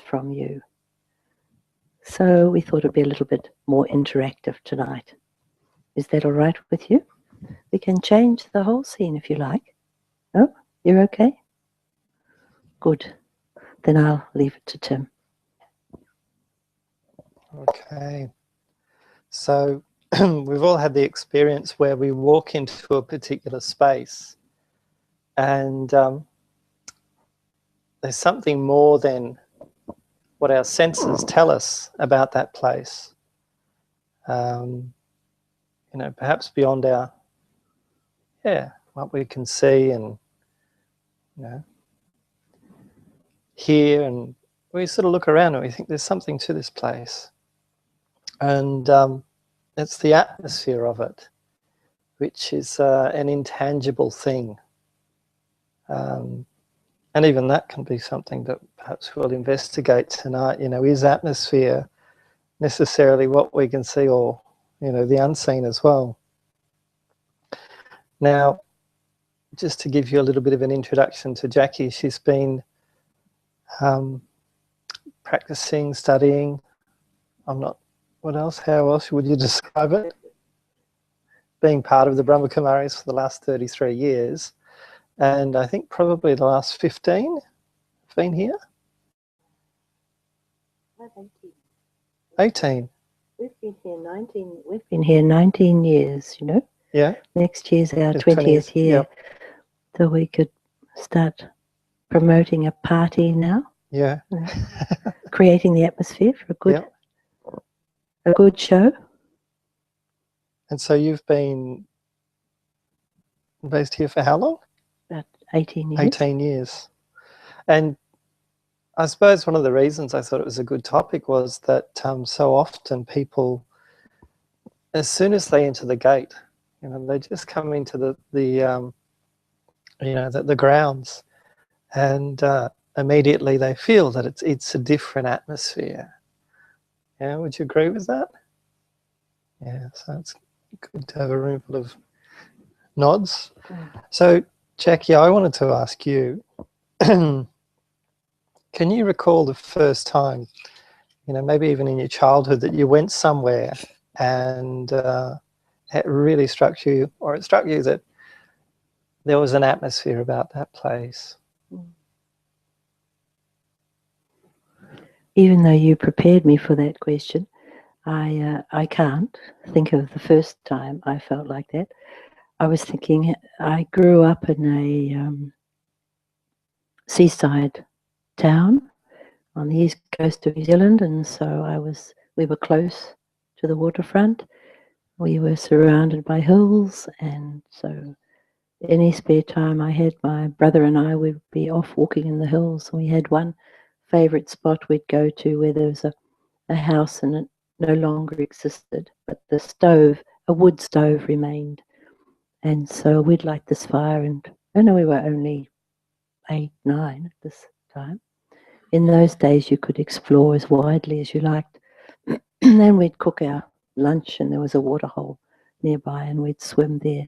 from you. So we thought it'd be a little bit more interactive tonight. Is that all right with you? We can change the whole scene if you like. Oh, you're okay? Good. Then I'll leave it to Tim. Okay. So we've all had the experience where we walk into a particular space and there's something more than what our senses tell us about that place. You know, perhaps beyond our, what we can see and, you know, hear, and we sort of look around and we think there's something to this place. And it's the atmosphere of it, which is an intangible thing. And even that can be something that perhaps we'll investigate tonight. You know, is atmosphere necessarily what we can see, or, you know, the unseen as well? Now, just to give you a little bit of an introduction to Jacqui, she's been practicing, studying. What else? How else would you describe it? Being part of the Brahma Kumaris for the last 33 years. And I think probably the last 15 have been here. 18. We've been here 19. We've been here 19 years, you know. Yeah. Next year's our 20th year. Yep. So we could start promoting a party now. Yeah. Creating the atmosphere for a good show. And so you've been based here for how long? About 18 years. 18 years. And I suppose one of the reasons I thought it was a good topic was that so often people, as soon as they enter the gate, you know, they just come into the grounds, and immediately they feel that it's a different atmosphere. Yeah, would you agree with that? Yeah, so it's good to have a room full of nods. So, Jacqui, I wanted to ask you, can you recall the first time, you know, maybe even in your childhood, that you went somewhere and it really struck you, or it struck you that there was an atmosphere about that place? Even though you prepared me for that question, I can't think of the first time I felt like that. I was thinking, I grew up in a seaside town on the east coast of New Zealand, and so we were close to the waterfront. We were surrounded by hills, and so any spare time I had, my brother and I would be off walking in the hills. We had one favourite spot we'd go to where there was a house and it no longer existed, but the stove, a wood stove, remained. And so we'd light this fire, and I know we were only 8, 9 at this time. In those days you could explore as widely as you liked. And then we'd cook our lunch, and there was a waterhole nearby, and we'd swim there.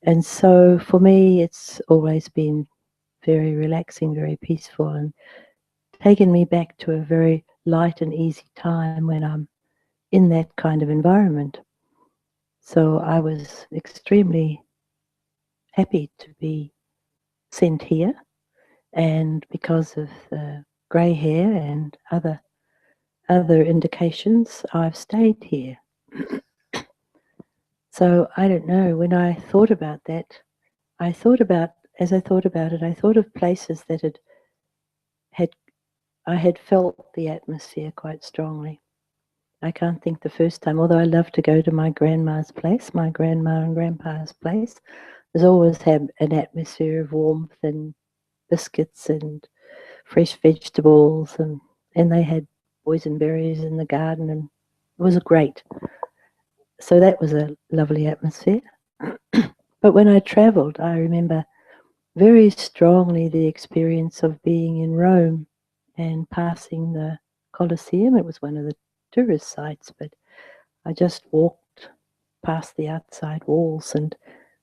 And so for me it's always been very relaxing, very peaceful, and taken me back to a very light and easy time when I'm in that kind of environment. So I was extremely happy to be sent here, and because of the grey hair and other indications, I've stayed here. So I don't know, when I thought about that, I thought about of places that I had felt the atmosphere quite strongly. I can't think the first time, although I love to go to my grandma's place, my grandma and grandpa's place. There's always had an atmosphere of warmth and biscuits and fresh vegetables, and they had boysenberries in the garden, and it was great. So that was a lovely atmosphere. But when I travelled, I remember very strongly the experience of being in Rome and passing the Colosseum. It was one of the tourist sites, but I just walked past the outside walls, and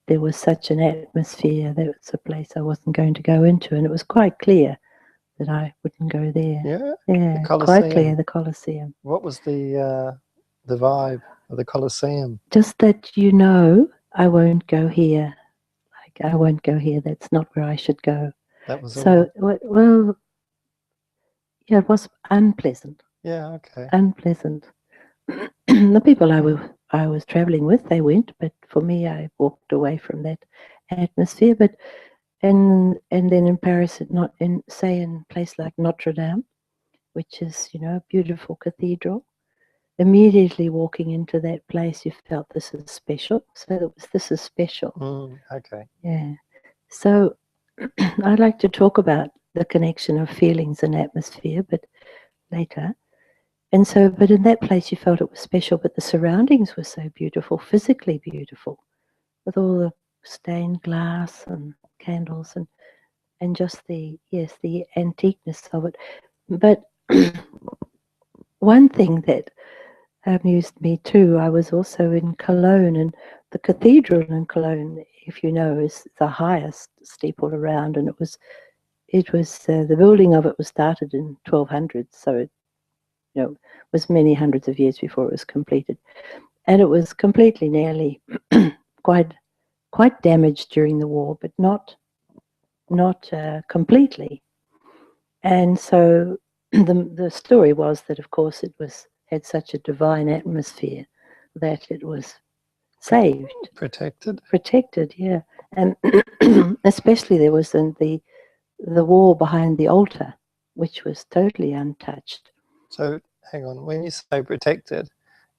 there was such an atmosphere that it's a place I wasn't going to go into, and it was quite clear that I wouldn't go there. Yeah, Yeah, the quite clear, Colosseum. the Colosseum. What was the vibe of the Colosseum? Just that you know, I won't go here. Like, I won't go here. That's not where I should go. That was So, all. well, yeah, it was unpleasant. Yeah, okay. Unpleasant. The people I was traveling with, they went, but for me, I walked away from that atmosphere. But and then in Paris, not in say in a place like Notre Dame, which is a beautiful cathedral. Immediately walking into that place, you felt this is special. So this is special. Okay. Yeah. So I'd like to talk about the connection of feelings and atmosphere, but later. And so, but in that place, you felt it was special, but the surroundings were so beautiful, physically beautiful, with all the stained glass and candles and just the antiqueness of it. But one thing that amused me too, I was also in Cologne, and the cathedral in Cologne, if you know, is the highest steeple around, and it was the building of it was started in 1200, so it was many hundreds of years before it was completed, and it was completely nearly quite damaged during the war, but not completely. And so the story was that, of course, it had such a divine atmosphere that it was saved, Protected. yeah. And especially there was the wall behind the altar, which was totally untouched. So hang on, when you say protected,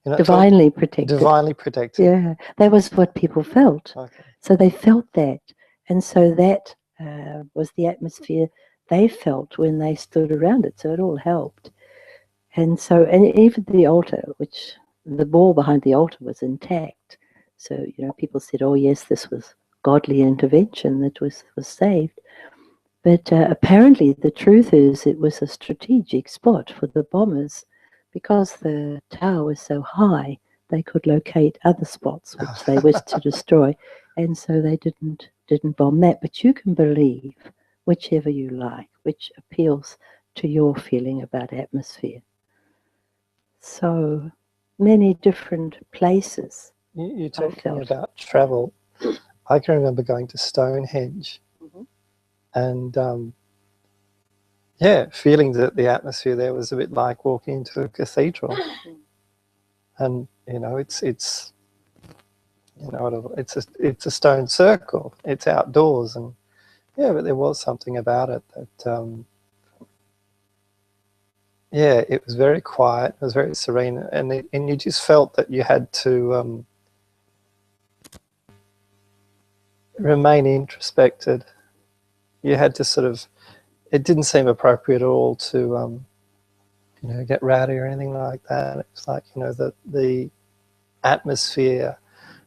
you're not Divinely protected. Divinely protected. Yeah, that was what people felt. Okay. So they felt that, and so that was the atmosphere they felt when they stood around it. So it all helped. And so, and even the altar, which the wall behind the altar was intact. So, people said, oh, yes, this was godly intervention that was saved. But apparently the truth is it was a strategic spot for the bombers because the tower was so high, they could locate other spots which they wished to destroy. And so they didn't bomb that. But you can believe whichever you like, which appeals to your feeling about atmosphere. So many different places. You're talking about travel. I can remember going to Stonehenge and feeling that the atmosphere there was a bit like walking into a cathedral. And it's a stone circle. It's outdoors, and but there was something about it that it was very quiet. It was very serene, and you just felt that you had to remain introspected. You had to sort of. It didn't seem appropriate at all to get rowdy or anything like that. It was like the atmosphere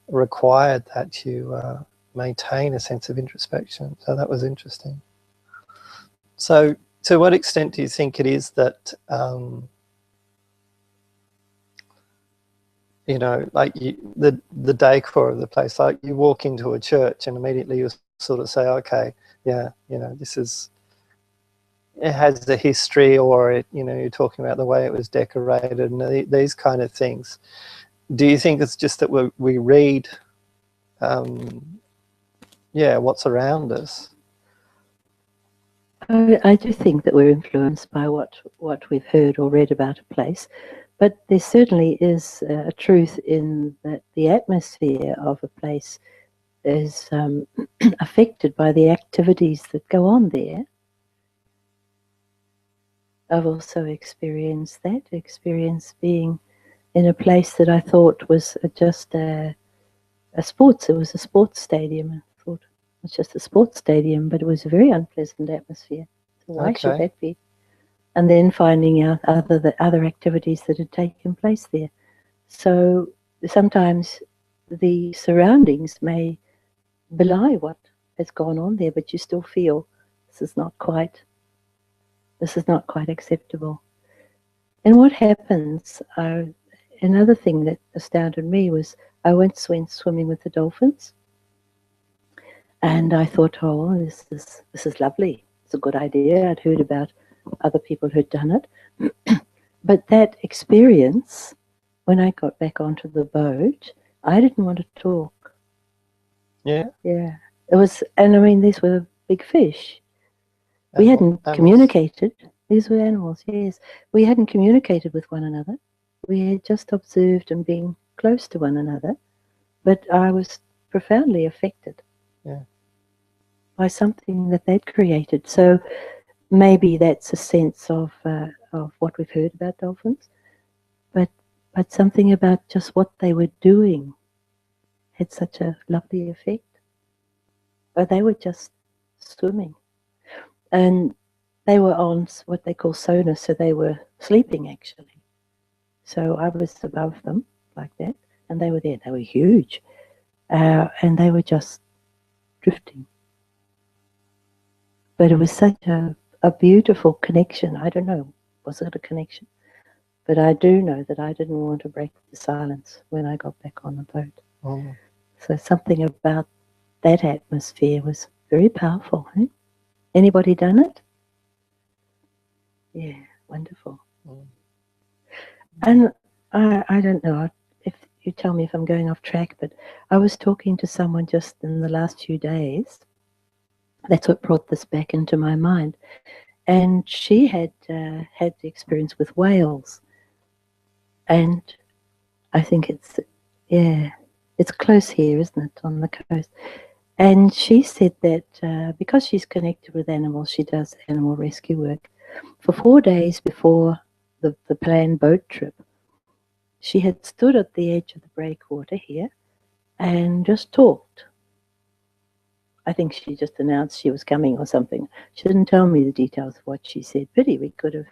required that you maintain a sense of introspection. So that was interesting. So to what extent do you think it is that like the decor of the place, like you walk into a church and immediately you sort of say, okay, it has a history, or you're talking about the way it was decorated and these kind of things. Do you think it's just that we read what's around us? I do think that we're influenced by what we've heard or read about a place, but there certainly is a truth in that the atmosphere of a place is affected by the activities that go on there. I've also experienced being in a place that I thought was just it was a sports stadium. I thought it was just a sports stadium, but it was a very unpleasant atmosphere. So why should that be? And then finding out other activities that had taken place there. So sometimes the surroundings may belie what has gone on there, but you still feel this is not quite acceptable. And what happens, another thing that astounded me was I went swimming with the dolphins, and I thought, oh, this is lovely. it's a good idea. I'd heard about other people who'd done it. But that experience, when I got back onto the boat, I didn't want to talk. Yeah. Yeah. It was, and I mean, these were big fish. We hadn't communicated. These were animals, yes. We hadn't communicated with one another. We had just observed and been close to one another. But I was profoundly affected by something that they'd created. So maybe that's a sense of what we've heard about dolphins. But something about just what they were doing had such a lovely effect. But they were just swimming. And they were on what they call sonar, so they were sleeping actually. So I was above them like that, and they were there. They were huge, and they were just drifting. But it was such a beautiful connection. I don't know, was it a connection? But I do know that I didn't want to break the silence when I got back on the boat. Oh. So something about that atmosphere was very powerful. Eh? Anybody done it? Yeah, wonderful. And I don't know if you tell me if I'm going off track, but I was talking to someone just in the last few days. That's what brought this back into my mind. And she had had the experience with whales. And I think it's close here, isn't it, on the coast? And she said that because she's connected with animals, she does animal rescue work. For 4 days before the planned boat trip, she had stood at the edge of the breakwater here and just talked. I think she just announced she was coming or something. She didn't tell me the details of what she said. Pity, we could have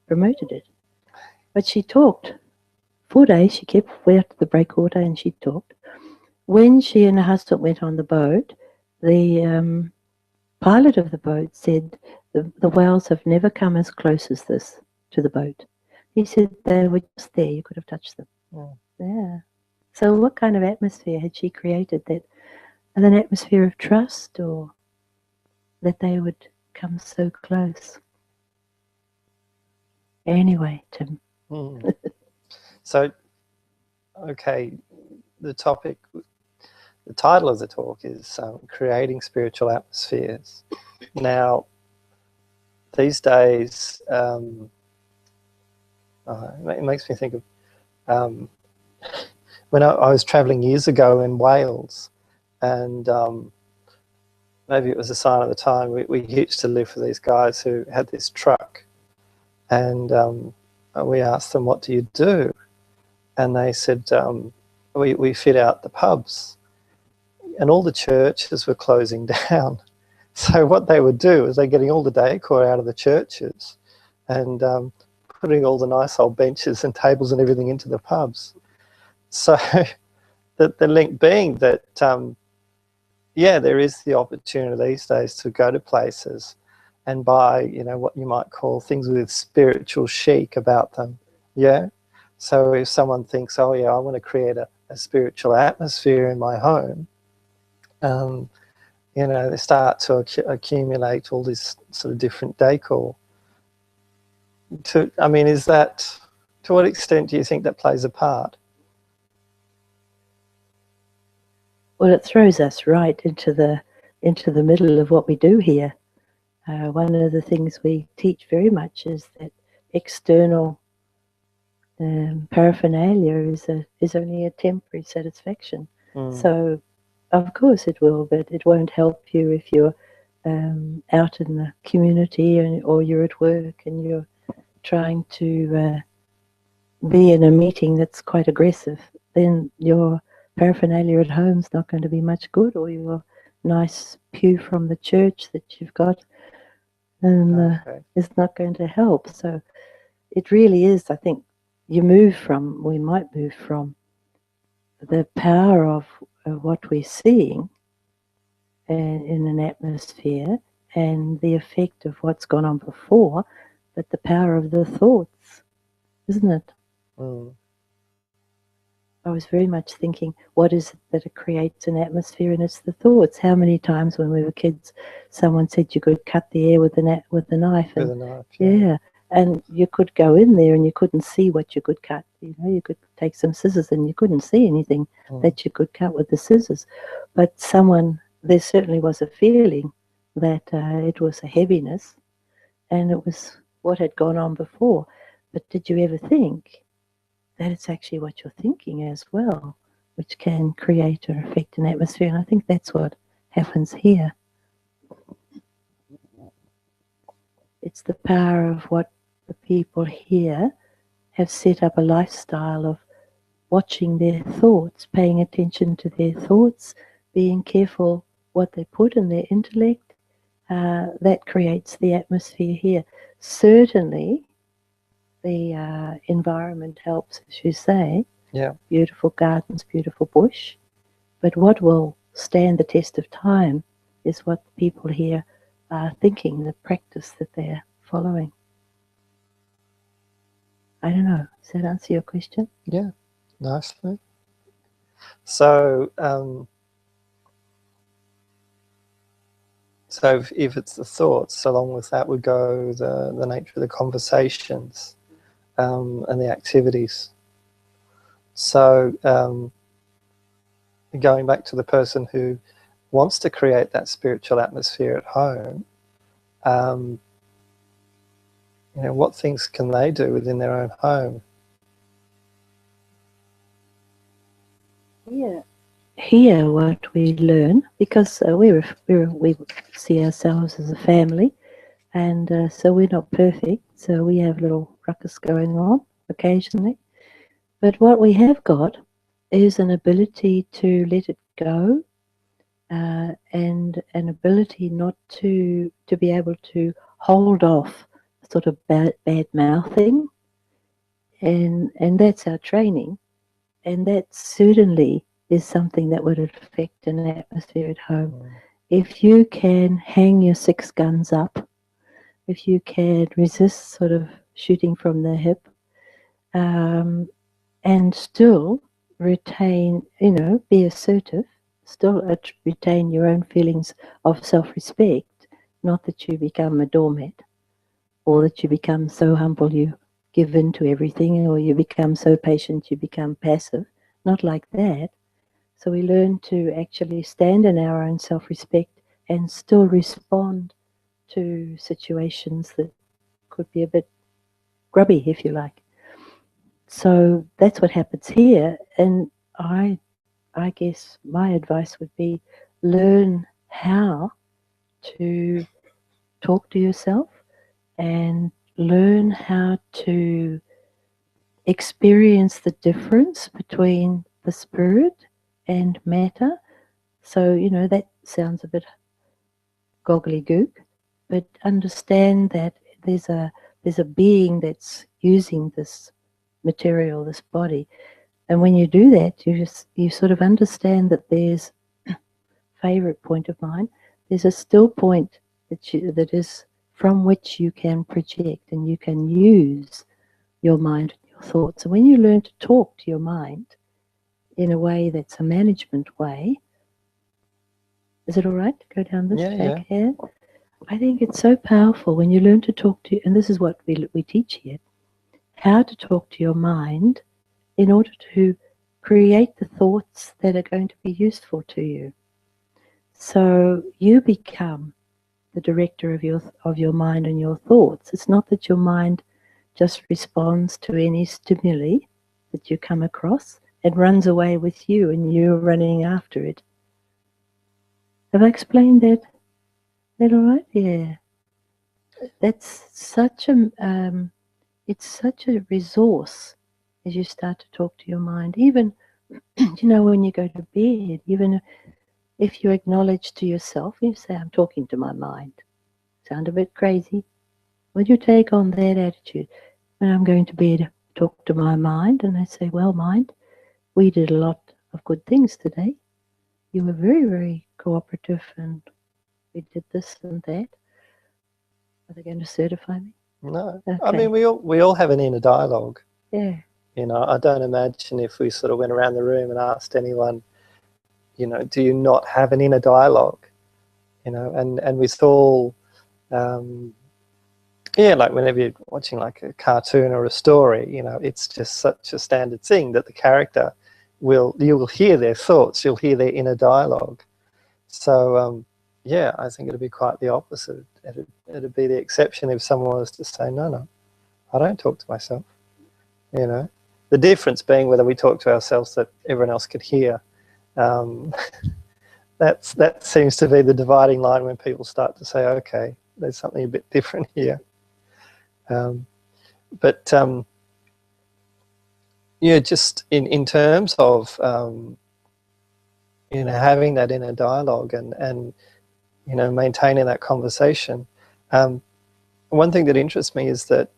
promoted it. But she talked. 4 days she kept way up to the breakwater and she talked. When she and her husband went on the boat, the pilot of the boat said the whales have never come as close as this to the boat. He said they were just there, you could have touched them. Yeah. So what kind of atmosphere had she created? That an atmosphere of trust, or that they would come so close? Anyway, Tim. So, okay, the title of the talk is Creating Spiritual Atmospheres. Now, these days, it makes me think of when I was travelling years ago in Wales, and maybe it was a sign of the time, we used to live for these guys who had this truck, and we asked them, what do you do? And they said, we fit out the pubs. And all the churches were closing down. So what they would do is they're getting all the decor out of the churches and putting all the nice old benches and tables and everything into the pubs. So the link being that, there is the opportunity these days to go to places and buy, what you might call things with spiritual chic about them. Yeah. So if someone thinks, oh yeah, I want to create a spiritual atmosphere in my home, they start to accumulate all this sort of different decor. To what extent do you think that plays a part? Well, it throws us right into the middle of what we do here. One of the things we teach very much is that external paraphernalia is only a temporary satisfaction. So, of course it will, but it won't help you if you're out in the community or you're at work and you're trying to be in a meeting that's quite aggressive. Then your paraphernalia at home is not going to be much good, or your nice pew from the church that you've got is not going to help. So it really is, I think, we might move from the power of what we're seeing in an atmosphere and the effect of what's gone on before, but the power of the thoughts, isn't it? I was very much thinking, what is it that it creates an atmosphere? And it's the thoughts. How many times when we were kids, someone said you could cut the air with a knife, with and a knife, yeah, and you could go in there and you couldn't see what you could cut. You know, you could take some scissors and you couldn't see anything that you could cut with the scissors. But there certainly was a feeling that it was a heaviness, and it was what had gone on before. But did you ever think that it's actually what you're thinking as well, which can create or affect an atmosphere? And I think that's what happens here. It's the power of what the people here have set up a lifestyle of watching their thoughts, paying attention to their thoughts, being careful what they put in their intellect. That creates the atmosphere here. Certainly, the environment helps, as you say. Yeah. Beautiful gardens, beautiful bush. But what will stand the test of time is what the people here are thinking, the practice that they're following. I don't know. Does that answer your question? Yeah, nicely. So, so if it's the thoughts, along with that would go the nature of the conversations and the activities. So going back to the person who wants to create that spiritual atmosphere at home, you know, what things can they do within their own home? Yeah. Here, what we learn, because we see ourselves as a family, and so we're not perfect, so we have little ruckus going on occasionally. But what we have got is an ability to let it go, and an ability not to be able to hold off sort of bad mouthing, and that's our training, and that certainly is something that would affect an atmosphere at home. If you can hang your 6 guns up, if you can resist sort of shooting from the hip, and still retain, be assertive, still retain your own feelings of self-respect, not that you become a doormat, or that you become so humble you give in to everything, or you become so patient you become passive, not like that. So we learn to actually stand in our own self-respect and still respond to situations that could be a bit grubby, if you like. So that's what happens here. And I guess my advice would be learn how to talk to yourself, and learn how to experience the difference between the spirit and matter. So, that sounds a bit gobbledygook, but understand that there's a being that's using this material, this body. And when you do that, you sort of understand that there's favorite point of mine. There's a still point that is from which you can project, and you can use your mind and your thoughts. And when you learn to talk to your mind in a way that's a management way, is it all right to go down this track here? I think it's so powerful when you learn to talk to, and this is what we teach here, how to talk to your mind in order to create the thoughts that are going to be useful to you. So you become the director of your mind and your thoughts. It's not that your mind just responds to any stimuli that you come across and runs away with you and you're running after it. Have I explained that? Is that all right? Yeah. That's such a it's such a resource as you start to talk to your mind. Even when you go to bed, even if you acknowledge to yourself, you say, I'm talking to my mind. Sound a bit crazy? Would you take on that attitude? When I'm going to bed, talk to my mind, and I say, well, mind, we did a lot of good things today. You were very, very cooperative, and we did this and that. Are they going to certify me? No. Okay. I mean, we all have an inner dialogue. Yeah. You know, I don't imagine if we sort of went around the room and asked anyone, you know, do you not have an inner dialogue? You know, and with all, yeah, like whenever you're watching like a cartoon or a story, you know, it's just such a standard thing that the character you will hear their thoughts, you'll hear their inner dialogue. So, yeah, I think it'd be quite the opposite. It'd be the exception if someone was to say, no, I don't talk to myself, you know. The difference being whether we talk to ourselves that everyone else could hear. That seems to be the dividing line when people start to say, okay, there's something a bit different here. But yeah, just in terms of you know, having that inner dialogue and you know, maintaining that conversation. One thing that interests me is that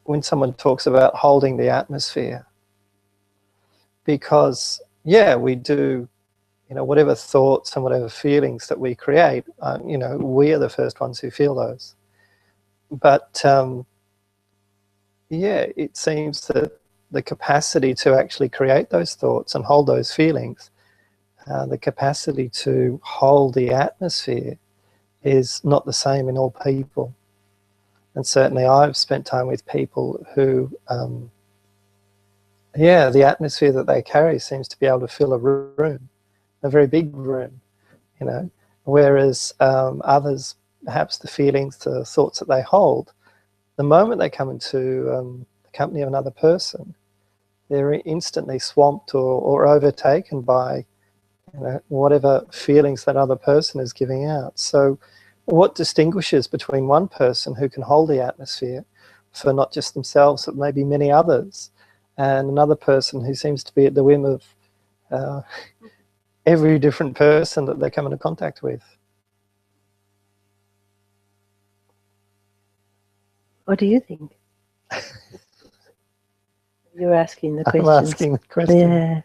when someone talks about holding the atmosphere, because yeah, we do, you know, whatever thoughts and whatever feelings that we create, you know, we are the first ones who feel those. But yeah, it seems that the capacity to actually create those thoughts and hold those feelings, the capacity to hold the atmosphere is not the same in all people. And certainly I've spent time with people who, yeah, the atmosphere that they carry seems to be able to fill a room, a very big room, you know, whereas others, perhaps the feelings, the thoughts that they hold, the moment they come into the company of another person, they're instantly swamped or overtaken by, you know, whatever feelings that other person is giving out. So what distinguishes between one person who can hold the atmosphere for not just themselves, but maybe many others, and another person who seems to be at the whim of every different person that they come into contact with? What do you think? You're asking the questions. I'm asking the question. Yeah.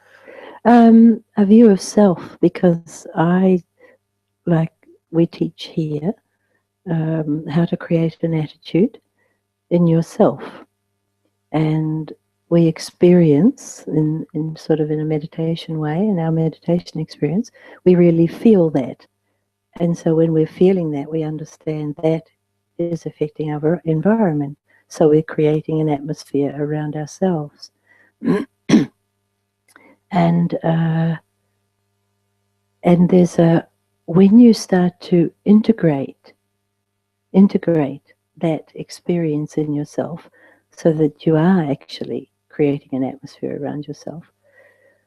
A view of self, because like we teach here, how to create an attitude in yourself. And we experience in sort of in a meditation way, in our meditation experience, we really feel that. And so when we're feeling that, we understand that is affecting our environment. So we're creating an atmosphere around ourselves. And there's when you start to integrate that experience in yourself so that you are actually creating an atmosphere around yourself,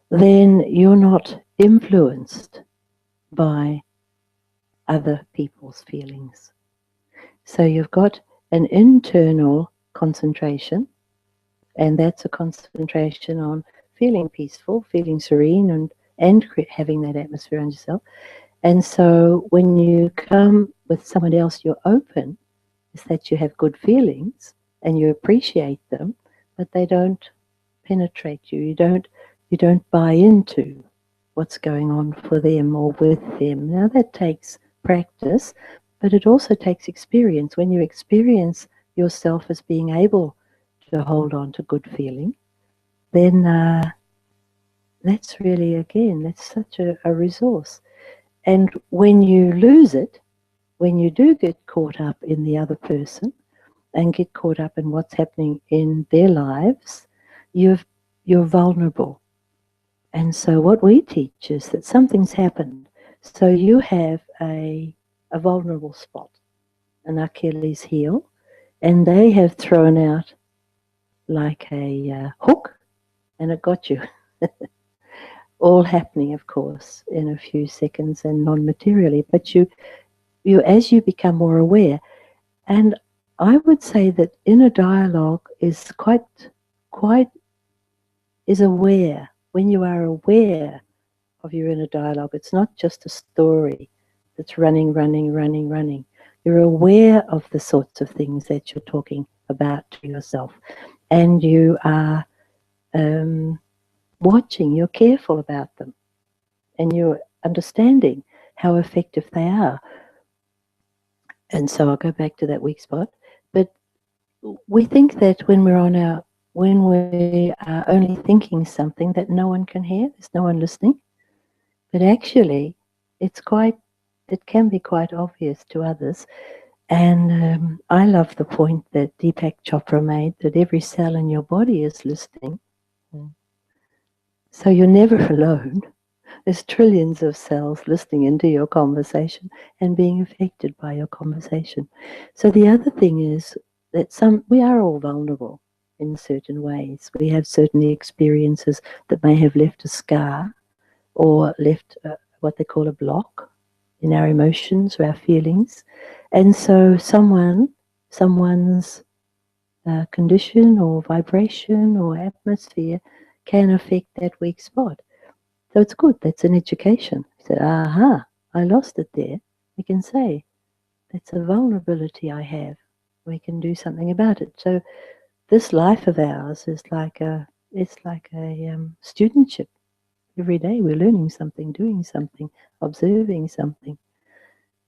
then you're not influenced by other people's feelings. So you've got an internal concentration, and that's a concentration on feeling peaceful, feeling serene, and having that atmosphere around yourself. And so when you come with someone else, you're open, is that you have good feelings and you appreciate them, but they don't penetrate you. You don't buy into what's going on for them or with them. Now that takes practice, but it also takes experience. When you experience yourself as being able to hold on to good feeling, then that's really, again, that's such a resource. And when you lose it, when you do get caught up in the other person and get caught up in what's happening in their lives, you're vulnerable. And so what we teach is that something's happened. So you have a vulnerable spot, an Achilles heel, and they have thrown out like a hook, and it got you. All happening, of course, in a few seconds and non-materially. But you as you become more aware, and I would say that inner dialogue is is aware. When you are aware of your inner dialogue, it's not just a story that's running. You're aware of the sorts of things that you're talking about to yourself, and you are watching, you're careful about them, and you're understanding how effective they are. And so I'll go back to that weak spot. But we think that when we're on our when we are only thinking something that no one can hear, there's no one listening. But actually, it can be quite obvious to others. And I love the point that Deepak Chopra made, that every cell in your body is listening. So you're never alone. There's trillions of cells listening into your conversation and being affected by your conversation. So the other thing is that we are all vulnerable in certain ways. We have certain experiences that may have left a scar or left what they call a block in our emotions or our feelings. And so someone's condition or vibration or atmosphere can affect that weak spot. So it's good. That's an education. So, aha, I lost it there. We can say, that's a vulnerability I have. We can do something about it. So this life of ours is like a studentship. Every day we're learning something, doing something, observing something.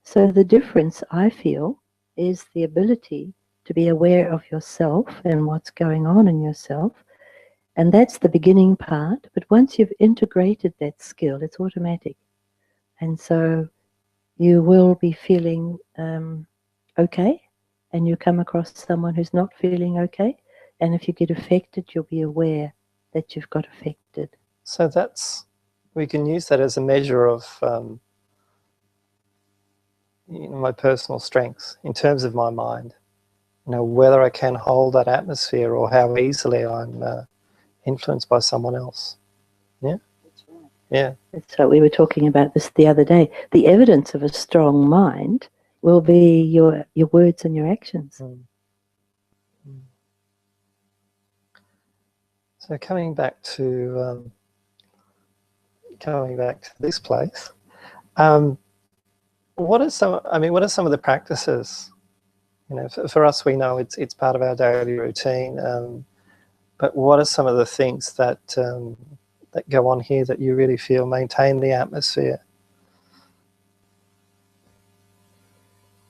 So the difference, I feel, is the ability to be aware of yourself and what's going on in yourself. And that's the beginning part. But once you've integrated that skill, it's automatic. And so you will be feeling okay, and you come across someone who's not feeling okay. And if you get affected, you'll be aware that you've got affected. So we can use that as a measure of my personal strengths in terms of my mind. Whether I can hold that atmosphere or how easily I'm influenced by someone else. Yeah? That's right. Yeah. So we were talking about this the other day. The evidence of a strong mind will be your words and your actions. So coming back to this place, what are some of the practices? For us, we know it's part of our daily routine. But what are some of the things that go on here that you really feel maintain the atmosphere?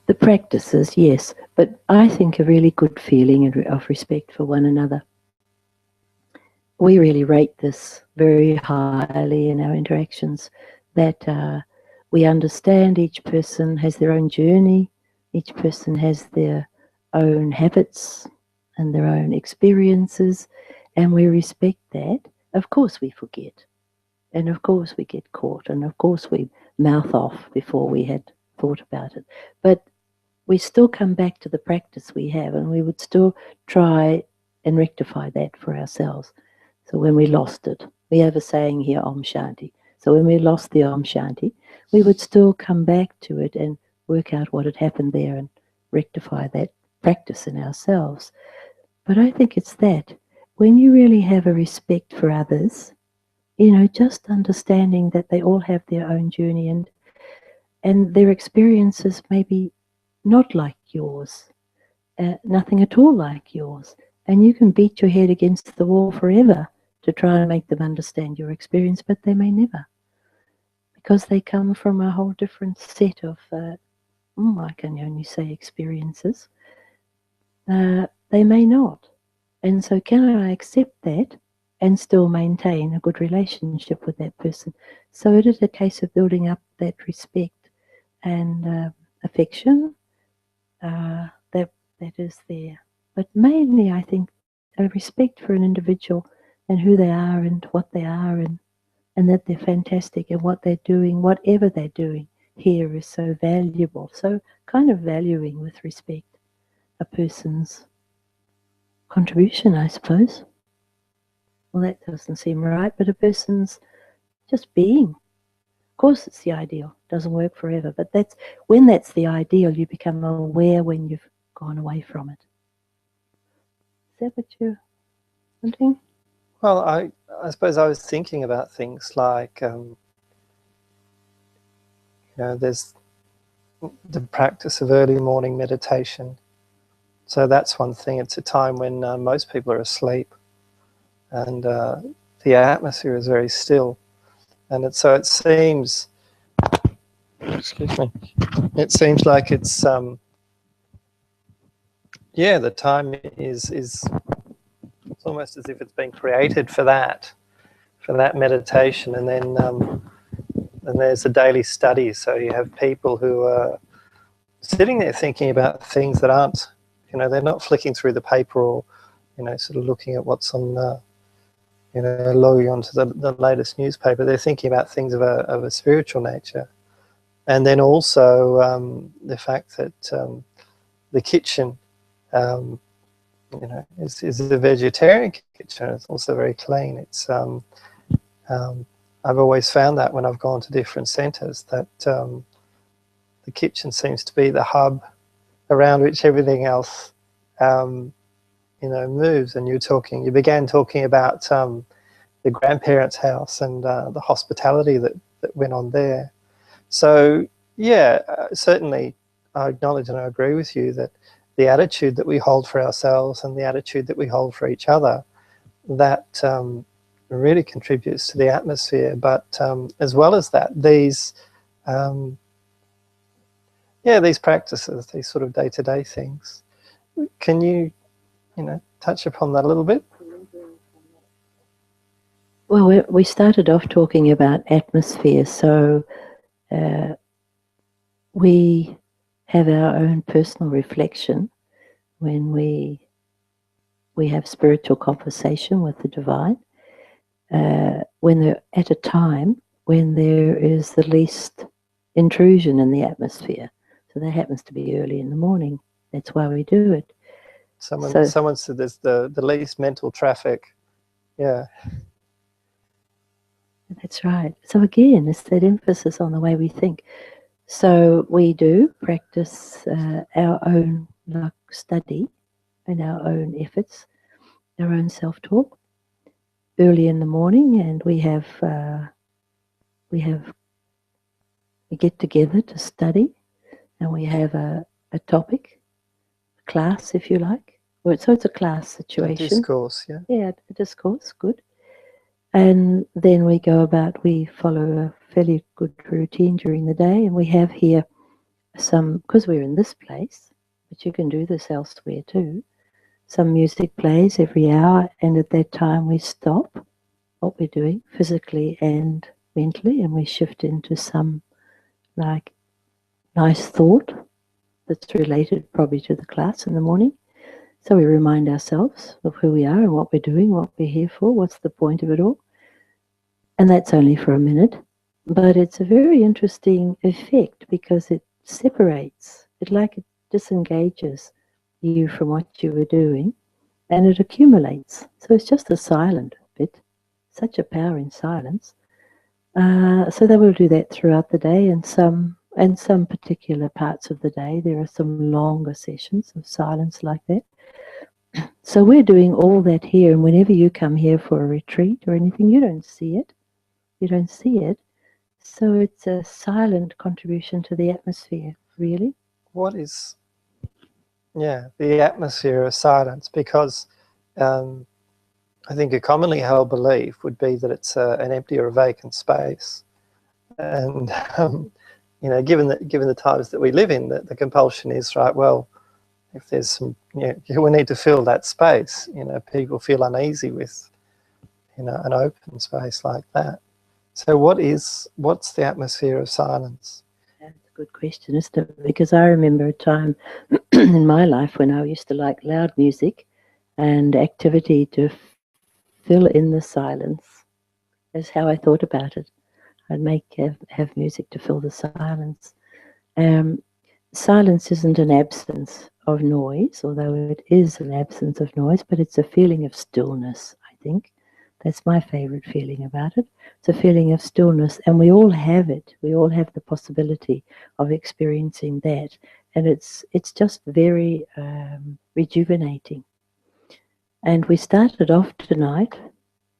The practices, yes, but I think a really good feeling of respect for one another. We really rate this very highly in our interactions, that we understand each person has their own journey, each person has their own habits and their own experiences, and we respect that. Of course we forget, and of course we get caught, and of course we mouth off before we had thought about it. But we still come back to the practice we have, and we would still try and rectify that for ourselves. So when we lost it, we have a saying here, Om Shanti. So when we lost the Om Shanti, we would still come back to it and work out what had happened there and rectify that practice in ourselves. But I think it's that. When you really have a respect for others, just understanding that they all have their own journey and their experiences may be not like yours, nothing at all like yours. And you can beat your head against the wall forever to try and make them understand your experience, but they may never, because they come from a whole different set of, I can only say experiences. They may not. And so can I accept that and still maintain a good relationship with that person? So it is a case of building up that respect and affection that is there. But mainly, I think, a respect for an individual and who they are and what they are and that they're fantastic and what they're doing, whatever they're doing here is so valuable. So kind of valuing with respect a person's contribution, I suppose. Well, that doesn't seem right, but a person's just being. Of course, it's the ideal. It doesn't work forever, but that's the ideal, you become aware when you've gone away from it. Is that what you're wanting? Well, I suppose I was thinking about things like, there's the practice of early morning meditation. So that's one thing. It's a time when most people are asleep, and the atmosphere is very still, and so it seems. Excuse me. It seems like it's the time is It's almost as if it's been created for that meditation. And then there's a daily study. So you have people who are sitting there thinking about things that aren't, they're not flicking through the paper or, sort of looking at what's on, logging onto the latest newspaper. They're thinking about things of a spiritual nature. And then also the fact that the kitchen, is a vegetarian kitchen. It's also very clean. It's I've always found that when I've gone to different centres that the kitchen seems to be the hub around which everything else, moves. And you began talking about the grandparents' house and the hospitality that went on there. So yeah, certainly I acknowledge and I agree with you that the attitude that we hold for ourselves and the attitude that we hold for each other, that really contributes to the atmosphere. But as well as that, these practices, these sort of day-to-day things, can you touch upon that a little bit? Well, we started off talking about atmosphere, so we have our own personal reflection when we have spiritual conversation with the divine, when they're at a time when there is the least intrusion in the atmosphere. So that happens to be early in the morning. That's why we do it. Someone said there's the least mental traffic. Yeah. That's right. So again, it's that emphasis on the way we think. So we do practice our own study and our own efforts, our own self-talk early in the morning, and we get together to study, and we have a topic, a class, if you like. So it's a class situation. A discourse, yeah. Yeah, a discourse, good. And then we follow a fairly good routine during the day, and we have here because we're in this place, but you can do this elsewhere too, some music plays every hour, and at that time we stop what we're doing physically and mentally, and we shift into some nice thought that's related probably to the class in the morning. So we remind ourselves of who we are and what we're doing, what we're here for, what's the point of it all. And that's only for a minute, but it's a very interesting effect because it separates, it disengages you from what you were doing, and it accumulates. So it's just a silent bit, such a power in silence. So they will do that throughout the day, and some particular parts of the day there are some longer sessions of silence like that. So we're doing all that here, and whenever you come here for a retreat or anything, you don't see it. So it's a silent contribution to the atmosphere, really. What is, the atmosphere of silence? Because I think a commonly held belief would be that it's an empty or a vacant space. And, given the times that we live in, the compulsion is, right, well, if there's some, we need to fill that space. People feel uneasy with, an open space like that. So what's the atmosphere of silence? That's a good question, isn't it? Because I remember a time in my life when I used to like loud music and activity to fill in the silence. That's how I thought about it. I'd have music to fill the silence. Silence isn't an absence of noise, although it is an absence of noise, but it's a feeling of stillness, I think. That's my favorite feeling about it. It's a feeling of stillness, and we all have it. We all have the possibility of experiencing that, and it's just very rejuvenating. And we started off tonight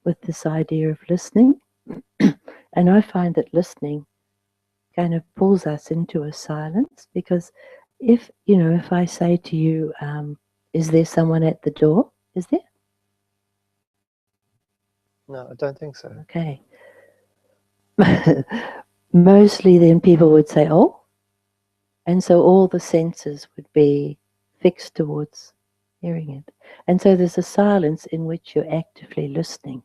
with this idea of listening, and I find that listening kind of pulls us into a silence, because if I say to you, is there someone at the door? Is there? No, I don't think so. Okay. Mostly then people would say, oh, and so all the senses would be fixed towards hearing it. And so there's a silence in which you're actively listening.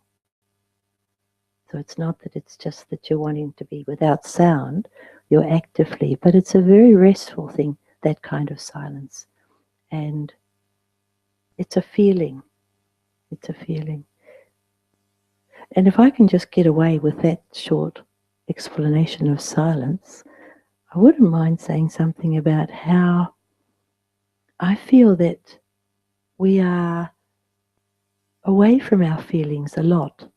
So it's not that it's just that you're wanting to be without sound, you're actively, but it's a very restful thing, that kind of silence. And it's a feeling. It's a feeling. And if I can just get away with that short explanation of silence, I wouldn't mind saying something about how I feel that we are away from our feelings a lot,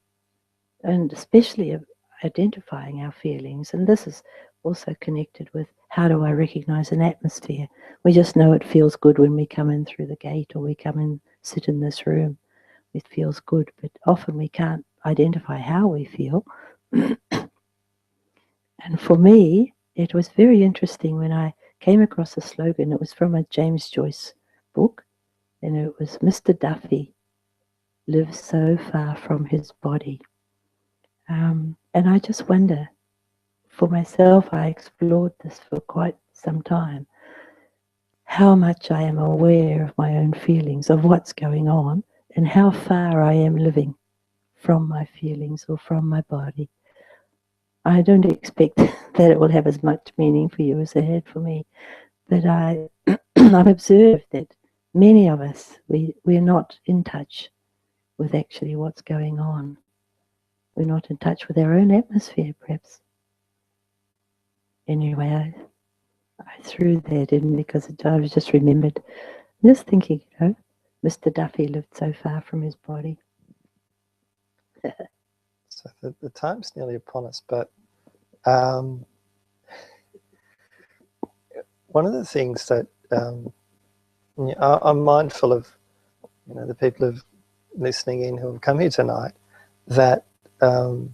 and especially identifying our feelings. And this is also connected with how do I recognize an atmosphere. We just know it feels good when we come in through the gate or we come in, sit in this room. It feels good, but often we can't identify how we feel. And for me, it was very interesting when I came across a slogan. It was from a James Joyce book, and it was, Mr. Duffy lives so far from his body. And I just wonder, for myself, I explored this for quite some time, how much I am aware of my own feelings, of what's going on, and how far I am living from my feelings or from my body. I don't expect that it will have as much meaning for you as it had for me, but I've observed that many of us, we're not in touch with actually what's going on. We're not in touch with our own atmosphere, perhaps. Anyway, I threw that in because I was just remembered, just thinking, Mr. Duffy lived so far from his body. So the time's nearly upon us, but one of the things that I'm mindful of, the people who listening in who have come here tonight, that they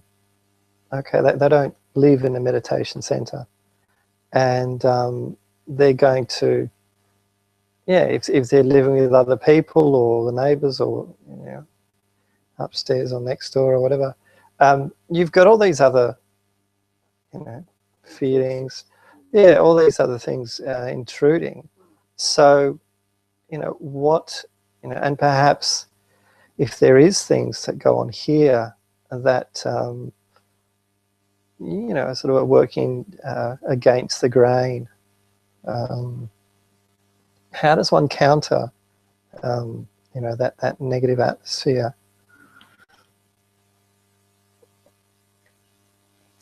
don't live in a meditation center, and they're going to, if they're living with other people or the neighbors or upstairs or next door or whatever, you've got all these other feelings, all these other things intruding. So and perhaps if there is things that go on here that sort of working against the grain, how does one counter that negative atmosphere?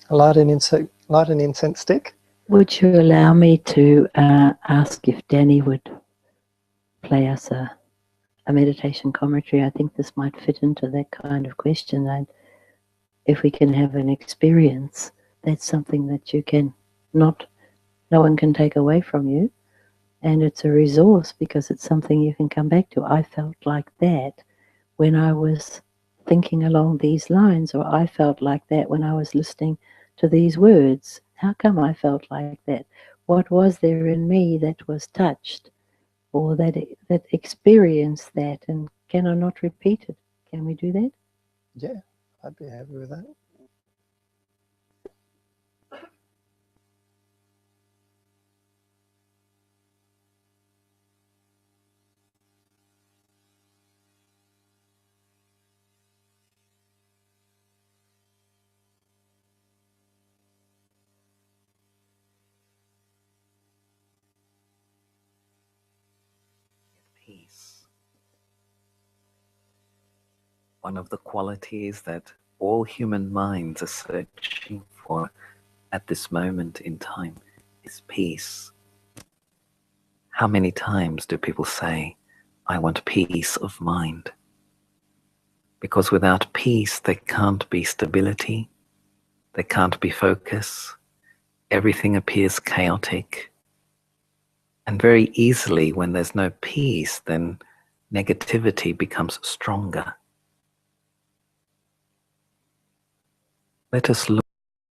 Light an incense stick. Would you allow me to ask if Danny would play us a meditation commentary? I think this might fit into that kind of question. And if we can have an experience, that's something that you can no one can take away from you. And it's a resource because it's something you can come back to. I felt like that when I was thinking along these lines, or I felt like that when I was listening to these words. How come I felt like that? What was there in me that was touched, or that experienced that, and can I not repeat it? Can we do that? Yeah, I'd be happy with that. Peace. One of the qualities that all human minds are searching for at this moment in time is peace. How many times do people say, I want peace of mind? Because without peace, there can't be stability, there can't be focus, everything appears chaotic. And very easily, when there's no peace, then negativity becomes stronger. Let us look